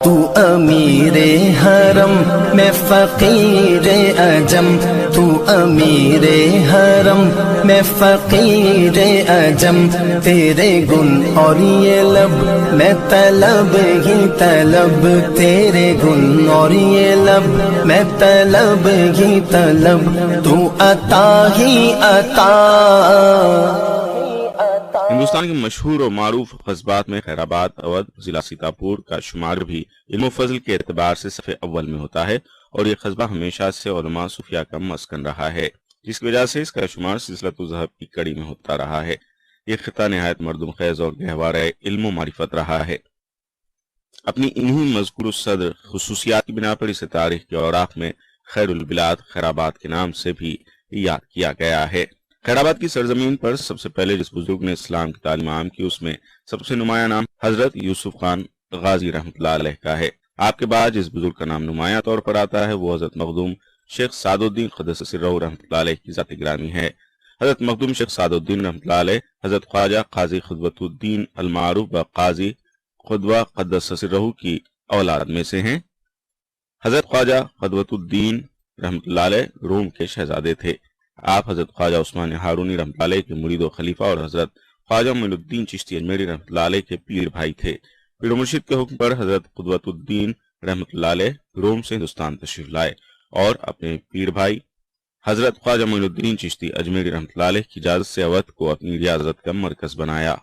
تو امیر حرم میں فقیر عجم، تو امیر حرم میں فقیر عجم، تیرے گن اور یہ لب میں طلب ہی طلب، تیرے گن اور یہ لب میں طلب ہی طلب، تو عطا ہی عطا۔ ہندوستان کے مشہور اور معروف قصبات میں خیر آباد اودھ ضلع سیتاپور کا شمار بھی علم و فضل کے اعتبار سے صف اول میں ہوتا ہے، اور یہ قصبہ ہمیشہ سے علماء صوفیاء کا مسکن رہا ہے، جس کی وجہ سے اس کا شمار سلسلۃ الذہب کی کڑی میں ہوتا رہا ہے۔ یہ خطہ نہایت مردم خیز اور گہوارہ علم و معرفت رہا ہے۔ اپنی انہی مذکور الصدر خصوصیات کی بنا پر اسے تاریخ کے اوراق میں خیر البلاد خیر آباد کے نام سے بھی یاد کیا گیا ہے۔ خیر آباد کی سرزمین پر سب سے پہلے جس بزرگ نے اسلام کی تعلیم عام کی، اس میں سب سے نمایاں نام حضرت یوسف خان غازی رحمۃ اللہ علیہ کا ہے۔ آپ کے بعد جس بزرگ کا نام نمایاں طور پر آتا ہے وہ حضرت مخدوم شیخ سعد الدین قدس سرہ رحمۃ اللہ علیہ کی ذات گرامی ہے۔ حضرت مخدوم شیخ سعد الدین رحمۃ اللہ علیہ حضرت خواجہ قاضی خدوۃ الدین المعروف بقاضی خدوہ قدس سرہ کی اولاد میں سے ہیں۔ حضرت خواجہ خدوۃ الدین رحمۃ اللہ علیہ روم کے شہزادے تھے۔ آپ حضرت خواجہ عثمان ہارونی رحمۃ اللہ علیہ کے مرید و خلیفہ اور حضرت خواجہ معین الدین چشتی اجمیری رحمۃ اللہ علیہ کے پیر بھائی تھے۔ پیر و مرشد کے حکم پر حضرت قدوۃ الدین رحمۃ اللہ علیہ روم سے ہندوستان تشریف لائے اور اپنے پیر بھائی حضرت خواجہ معین الدین چشتی اجمیری رحمۃ اللہ علیہ کی اجازت سے اودھ کو اپنی ریاضت کا مرکز بنایا۔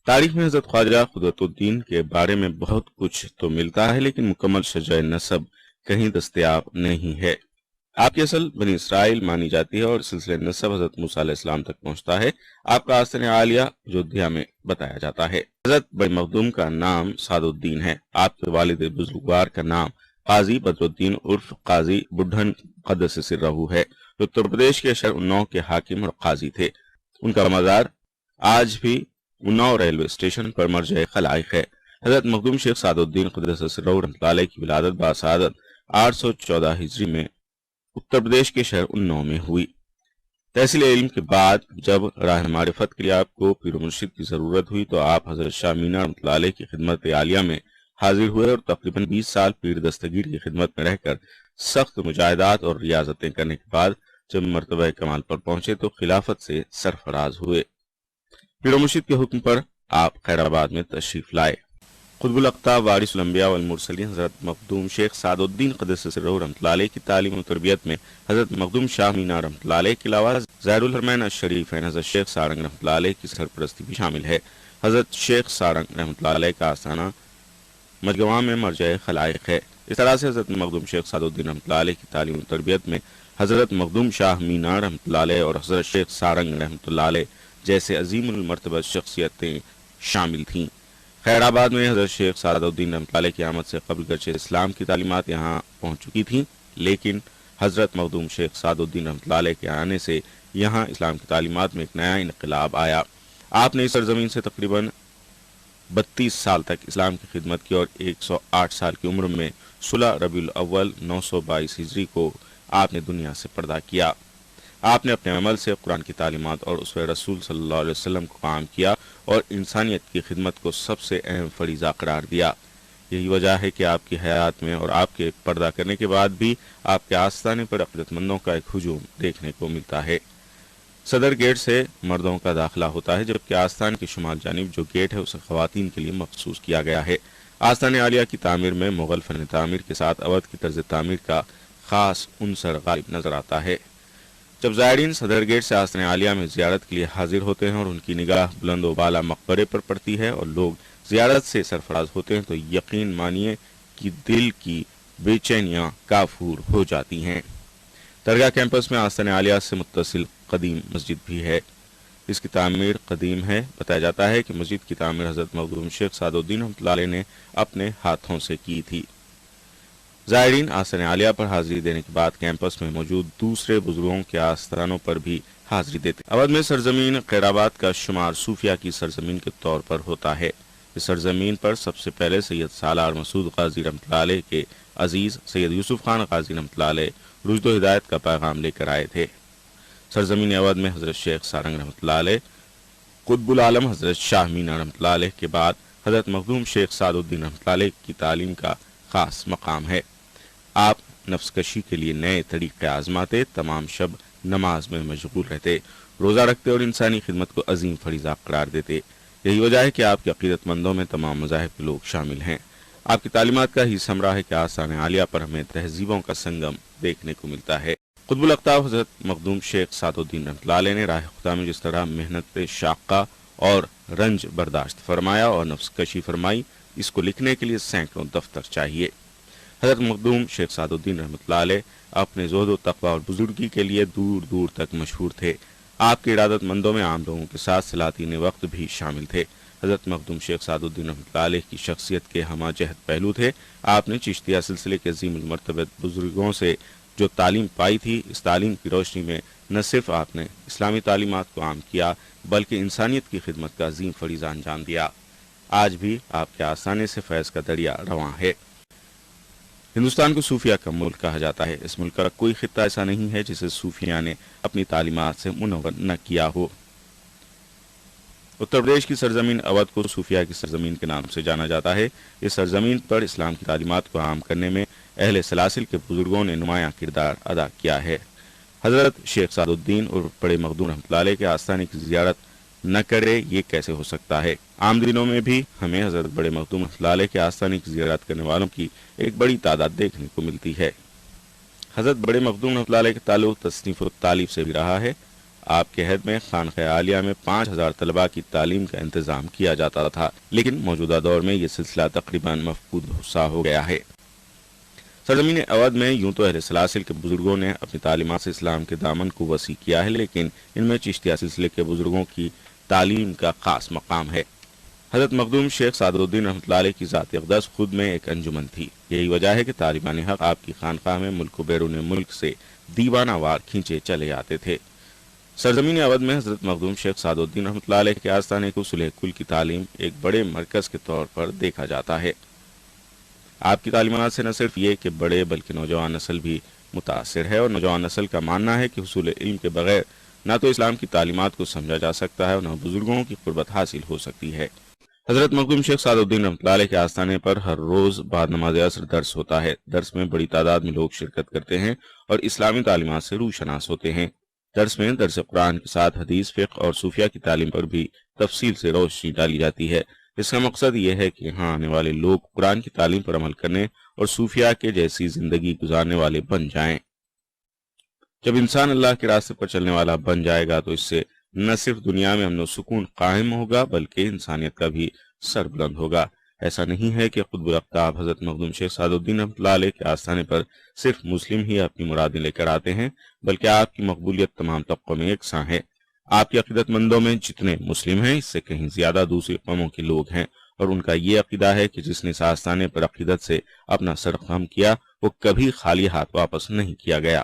تاریخ میں حضرت خواجہ قدوۃ الدین کے بارے میں بہت کچھ تو ملتا ہے، لیکن مکمل شجرہ نسب کہیں دستیاب نہیں ہے۔ آپ کی اصل بنی اسرائیل مانی جاتی ہے اور سلسلہ نسب حضرت موسیٰ علیہ السلام تک پہنچتا ہے۔ آپ کا آستان عالیہ اجودھیا میں بتایا جاتا ہے۔ حضرت بڑے مخدوم کا نام سعد الدین ہے۔ آپ کے والد بزرگوار کا نام قاضی بدر الدین عرف قاضی بڈھن قدس سرہ ہے، جو اتر پردیش کے شہر اناؤ کے حاکم اور قاضی تھے۔ ان کا مزار آج بھی اناؤ ریلوے اسٹیشن پر مرجع خلائق ہے۔ حضرت مخدوم شیخ سعد الدین قدس سرہ رحمۃ اللہ علیہ کی ولادت باسعادت 814 ہجری میں اتر پردیش کے شہر اناؤ میں ہوئی۔ تحصیل علم کے بعد جب راہ معرفت کے لیے آپ کو پیر و مرشد کی ضرورت ہوئی تو آپ حضرت شاہ مینا رحمۃ اللہ علیہ کی خدمت عالیہ میں حاضر ہوئے اور تقریباً 20 سال پیر دستگیر کی خدمت میں رہ کر سخت مجاہدات اور ریاضتیں کرنے کے بعد جب مرتبہ کمال پر پہنچے تو خلافت سے سرفراز ہوئے۔ پیر و مرشد کے حکم پر آپ خیر آباد میں تشریف لائے۔ قطب الاقطاب وارث الانبیاء والمرسلین حضرت مخدوم شیخ سعد الدین قدس سرہ رحمۃ اللہ علیہ کی تعلیم و تربیت میں حضرت مخدوم شاہ مینا رحمۃ اللہ علیہ کے علاوہ زائر الحرمین الشریفین حضرت شیخ سارنگ رحمۃ اللہ علیہ کی سرپرستی بھی شامل ہے۔ حضرت شیخ سارنگ رحمۃ اللہ علیہ کا آستانہ مجگواں میں مرجع خلائق ہے۔ اس طرح سے حضرت مخدوم شیخ سعد الدین رحمۃ اللہ علیہ کی تعلیم و تربیت میں حضرت مخدوم شاہ مینا رحمۃ اللہ علیہ اور حضرت شیخ سارنگ رحمۃ اللہ علیہ جیسے عظیم المرتبہ شخصیتیں شامل تھیں۔ خیر آباد میں حضرت شیخ سعد الدین رحمۃ اللہ علیہ کی آمد سے قبل گرچہ اسلام کی تعلیمات یہاں پہنچ چکی تھیں، لیکن حضرت مخدوم شیخ سعد الدین رحمۃ اللہ علیہ کے آنے سے یہاں اسلام کی تعلیمات میں ایک نیا انقلاب آیا۔ آپ نے اس سرزمین سے تقریباً 32 سال تک اسلام کی خدمت کی اور 108 سال کی عمر میں 16 ربیع الاول 922 ہجری کو آپ نے دنیا سے پردہ کیا۔ آپ نے اپنے عمل سے قرآن کی تعلیمات اور اسوہ رسول صلی اللہ علیہ وسلم کو قائم کیا اور انسانیت کی خدمت کو سب سے اہم فریضہ قرار دیا۔ یہی وجہ ہے کہ آپ کی حیات میں اور آپ کے پردہ کرنے کے بعد بھی آپ کے آستانے پر عقیدت مندوں کا ایک ہجوم دیکھنے کو ملتا ہے۔ صدر گیٹ سے مردوں کا داخلہ ہوتا ہے، جبکہ آستان کی شمال جانب جو گیٹ ہے اسے خواتین کے لیے مخصوص کیا گیا ہے۔ آستان عالیہ کی تعمیر میں مغل فن تعمیر کے ساتھ اودھ کی طرز تعمیر کا خاص عنصر غالب نظر آتا ہے۔ جب زائرین صدر گیٹ سے آستان عالیہ میں زیارت کے لیے حاضر ہوتے ہیں اور ان کی نگاہ بلند و بالا مقبرے پر پڑتی ہے اور لوگ زیارت سے سرفراز ہوتے ہیں تو یقین مانیے کہ دل کی بے چینیاں کافور ہو جاتی ہیں۔ درگاہ کیمپس میں آستان عالیہ سے متصل قدیم مسجد بھی ہے۔ اس کی تعمیر قدیم ہے۔ بتایا جاتا ہے کہ مسجد کی تعمیر حضرت مخدوم شیخ سعد الدین رحمۃ اللہ علیہ نے اپنے ہاتھوں سے کی تھی۔ زائرین آستان عالیہ پر حاضری دینے کے بعد کیمپس میں موجود دوسرے بزرگوں کے آستانوں پر بھی حاضری دیتے ہیں۔ اودھ میں سرزمین خیر آباد کا شمار صوفیہ کی سرزمین کے طور پر ہوتا ہے۔ اس سرزمین پر سب سے پہلے سید سالار مسعود غازی رحمۃ اللہ علیہ کے عزیز سید یوسف خان غازی رحمۃ اللہ علیہ رشد و ہدایت کا پیغام لے کر آئے تھے۔ سرزمین اودھ میں حضرت شیخ سارنگ رحمۃ اللہ علیہ، قطب العالم حضرت شاہ مینا رحمۃ اللہ علیہ کے بعد حضرت مخدوم شیخ سعد الدین رحمۃ اللہ علیہ کی تعلیم کا خاص مقام ہے۔ آپ نفس کشی کے لیے نئے طریقے آزماتے، تمام شب نماز میں مشغول رہتے، روزہ رکھتے اور انسانی خدمت کو عظیم فریضہ قرار دیتے۔ یہی وجہ ہے کہ آپ کے عقیدت مندوں میں تمام مذاہب کے لوگ شامل ہیں۔ آپ کی تعلیمات کا ہی ثمرہ ہے کہ آستان عالیہ پر ہمیں تہذیبوں کا سنگم دیکھنے کو ملتا ہے۔ قطب الاقطاب حضرت مخدوم شیخ سعد الدین رحمۃ اللہ علیہ نے راہ خدا میں جس طرح محنت شاقہ اور رنج برداشت فرمایا اور نفس کشی فرمائی، اس کو لکھنے کے لیے سینکڑوں دفتر چاہیے۔ حضرت مخدوم شیخ سعد الدین رحمۃ اللہ علیہ اپنے زہد و تقوی اور بزرگی کے لیے دور دور تک مشہور تھے۔ آپ کے ارادت مندوں میں عام لوگوں کے ساتھ سلاطین وقت بھی شامل تھے۔ حضرت مخدوم شیخ سعد الدین رحمۃ اللہ علیہ کی شخصیت کے ہمہ جہت پہلو تھے۔ آپ نے چشتیہ سلسلے کے عظیم المرتبت بزرگوں سے جو تعلیم پائی تھی، اس تعلیم کی روشنی میں نہ صرف آپ نے اسلامی تعلیمات کو عام کیا بلکہ انسانیت کی خدمت کا عظیم فریضہ انجام دیا۔ آج بھی آپ کے آستانے سے فیض کا دریا رواں ہے۔ ہندوستان کو صوفیہ کا ملک کہا جاتا ہے۔ اس ملک کا کوئی خطہ ایسا نہیں ہے جسے صوفیہ نے اپنی تعلیمات سے منور نہ کیا ہو۔ اتر پردیش کی سرزمین اودھ کو صوفیہ کی سرزمین کے نام سے جانا جاتا ہے۔ اس سرزمین پر اسلام کی تعلیمات کو عام کرنے میں اہل سلاسل کے بزرگوں نے نمایاں کردار ادا کیا ہے۔ حضرت شیخ سعد الدین اور بڑے مخدوم رحمۃ اللہ علیہ کے آستانے کی زیارت نہ کرے یہ کیسے ہو سکتا ہے؟ عام دنوں میں بھی ہمیں حضرت بڑے مخدوم رحمۃ اللہ علیہ کے آستانے کی زیارت کرنے والوں کی ایک بڑی تعداد دیکھنے کو ملتی ہے۔ حضرت بڑے مخدوم رحمۃ اللہ علیہ کے تعلق تصنیف و تعلیف سے بھی رہا ہے۔ آپ کے عہد میں خانقاہ عالیہ میں 5000 طلباء کی تعلیم کا انتظام کیا جاتا تھا، لیکن موجودہ دور میں یہ سلسلہ تقریباً مفقود سا ہو گیا ہے۔ سرزمین اودھ میں یوں تو اہل سلاسل کے بزرگوں نے اپنی تعلیمات سے اسلام کے دامن کو وسیع کیا ہے، لیکن ان میں چشتیہ سلسلے کے بزرگوں کی تعلیم کا خاص مقام ہے۔ حضرت مخدوم شیخ سعد الدین رحمۃ اللہ علیہ کی ذات اقدس خود میں ایک انجمن تھی۔ یہی وجہ ہے کہ طالبان حق آپ کی خانقاہ میں ملک و بیرون ملک سے دیوانہ وار کھینچے چلے آتے تھے۔ سرزمین اودھ میں حضرت مخدوم شیخ سعد الدین رحمۃ اللہ علیہ کے آستانے کو صلح کل کی تعلیم ایک بڑے مرکز کے طور پر دیکھا جاتا ہے۔ آپ کی تعلیمات سے نہ صرف یہ کہ بڑے بلکہ نوجوان نسل بھی متاثر ہے، اور نوجوان نسل کا ماننا ہے کہ حصول علم کے بغیر نہ تو اسلام کی تعلیمات کو سمجھا جا سکتا ہے اور نہ بزرگوں کی قربت حاصل ہو سکتی ہے۔ حضرت مخدوم شیخ سعد الدین رحمۃ اللہ علیہ کے آستانے پر ہر روز بعد نماز عصر درس ہوتا ہے۔ درس میں بڑی تعداد میں لوگ شرکت کرتے ہیں اور اسلامی تعلیمات سے روشناس ہوتے ہیں۔ درس میں درس قرآن کے ساتھ حدیث، فقہ اور صوفیہ کی تعلیم پر بھی تفصیل سے روشنی ڈالی جاتی ہے۔ اس کا مقصد یہ ہے کہ یہاں آنے والے لوگ قرآن کی تعلیم پر عمل کرنے اور صوفیہ کے جیسی زندگی گزارنے والے بن جائیں۔ جب انسان اللہ کے راستے پر چلنے والا بن جائے گا تو اس سے نہ صرف دنیا میں امن و سکون قائم ہوگا بلکہ انسانیت کا بھی سر بلند ہوگا۔ ایسا نہیں ہے کہ قطب الاقطاب حضرت مخدوم شیخ سعد الدین رحمۃ اللہ علیہ کے آستانے پر صرف مسلم ہی اپنی مرادیں لے کر آتے ہیں، بلکہ آپ کی مقبولیت تمام طبقوں میں یکساں ہے۔ آپ کے عقیدت مندوں میں جتنے مسلم ہیں اس سے کہیں زیادہ دوسری قوموں کے لوگ ہیں، اور ان کا یہ عقیدہ ہے کہ جس نے اس آستانے پر عقیدت سے اپنا سر خم کیا وہ کبھی خالی ہاتھ واپس نہیں کیا گیا۔